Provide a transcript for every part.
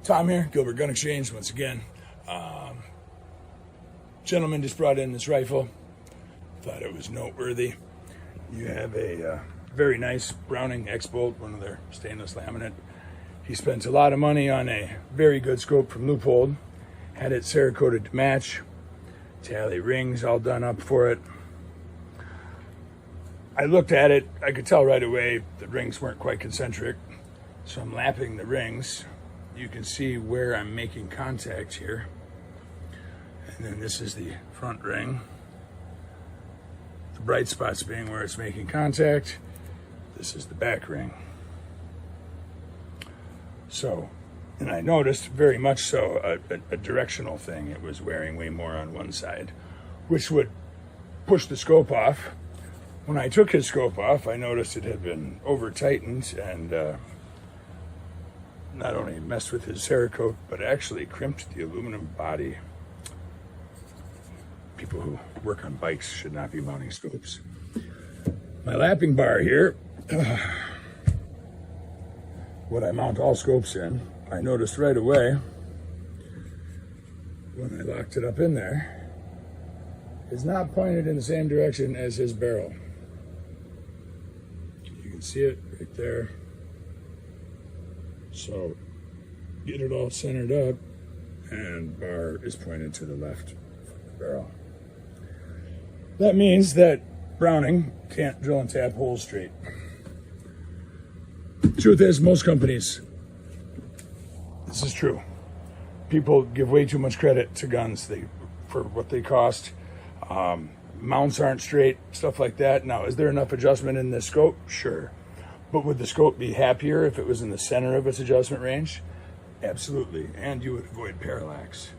Tom here, Gilbert Gun Exchange once again. Gentleman just brought in this rifle. Thought it was noteworthy. You have a very nice Browning X-Bolt, one of their stainless laminate. He spent a lot of money on a very good scope from Leupold. Had it cerakoted to match. Tally rings all done up for it. I looked at it, I could tell right away the rings weren't quite concentric. So I'm lapping the rings. You can see where I'm making contact here. And then this is the front ring. The bright spots being where it's making contact. This is the back ring. So, and I noticed very much so a directional thing. It was wearing way more on one side, which would push the scope off. When I took his scope off, I noticed it had been over tightened and not only messed with his cerakote, but actually crimped the aluminum body. People who work on bikes should not be mounting scopes. My lapping bar here, what I mount all scopes in, I noticed right away when I locked it up in there, is not pointed in the same direction as his barrel. You can see it right there. So get it all centered up, and bar is pointed to the left of the barrel. That means that Browning can't drill and tap holes straight. Truth is, most companies, this is true. People give way too much credit to guns for what they cost. Mounts aren't straight, stuff like that. Now, is there enough adjustment in this scope? Sure. But would the scope be happier if it was in the center of its adjustment range? Absolutely, and you would avoid parallax.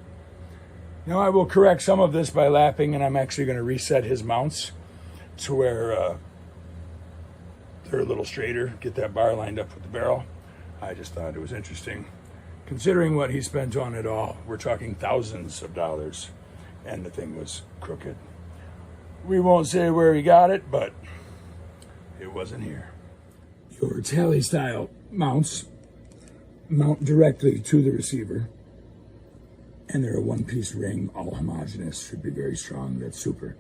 Now I will correct some of this by lapping, and I'm actually going to reset his mounts to where they're a little straighter, get that bar lined up with the barrel. I just thought it was interesting. Considering what he spent on it all, we're talking thousands of dollars, and the thing was crooked. We won't say where he got it, but it wasn't here. Your tally style mounts mount directly to the receiver, and they're a one-piece ring, all homogeneous, should be very strong. That's super.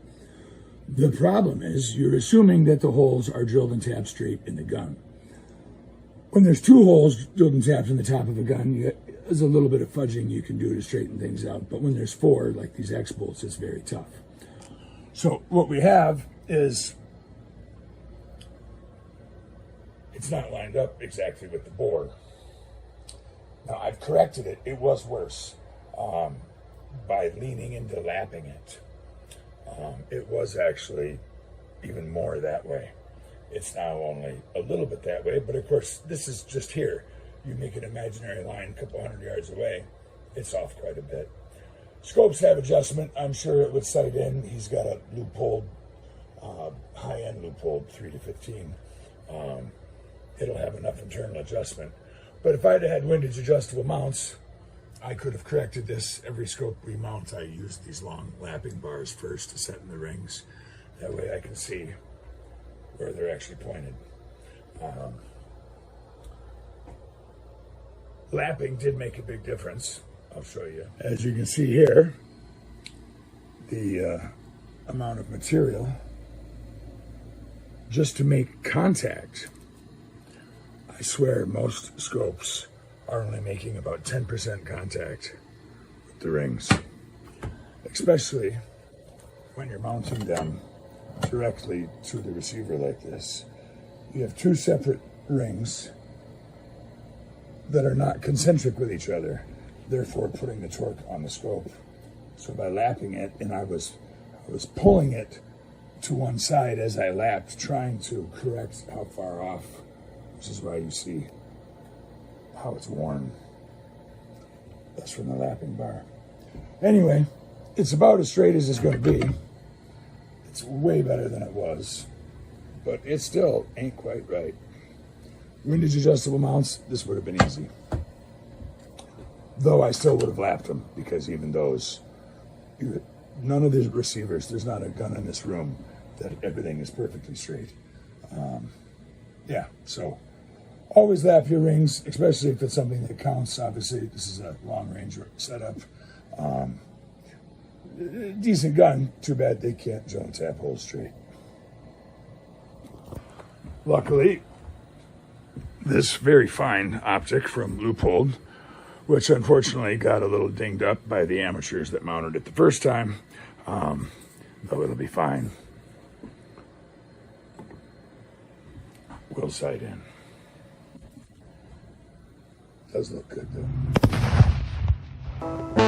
The problem is you're assuming that the holes are drilled and tapped straight in the gun. When there's two holes drilled and tapped in the top of a gun, there's a little bit of fudging you can do to straighten things out. But when there's four, like these X-bolts, it's very tough. So what we have is it's not lined up exactly with the bore. Now I've corrected it. It was worse by leaning into lapping it. It was actually even more that way. It's now only a little bit that way, but of course this is just here. You make an imaginary line a couple hundred yards away, it's off quite a bit. Scopes have adjustment. I'm sure it would sight in. He's got a Leupold, high-end Leupold 3-15. It'll have enough internal adjustment. But if I'd had windage adjustable mounts, I could have corrected this. Every scope we mount, I use these long lapping bars first to set in the rings. That way I can see where they're actually pointed. Lapping did make a big difference. I'll show you. As you can see here, the amount of material just to make contact. I swear most scopes are only making about 10% contact with the rings, especially when you're mounting them directly to the receiver like this. You have two separate rings that are not concentric with each other, therefore putting the torque on the scope. So by lapping it, and I was pulling it to one side as I lapped, trying to correct how far off, which is why you see how it's worn. That's from the lapping bar. Anyway, it's about as straight as it's going to be. It's way better than it was, but it still ain't quite right. Windage adjustable mounts, this would have been easy. Though I still would have lapped them, because even those, none of the receivers, there's not a gun in this room that everything is perfectly straight. Yeah, so Always lap your rings, especially if it's something that counts. Obviously, this is a long-range setup. Decent gun. Too bad they can't zone tap holes straight. Luckily, this very fine optic from Leupold, which unfortunately got a little dinged up by the amateurs that mounted it the first time, though it'll be fine. We'll sight in. Does look good though.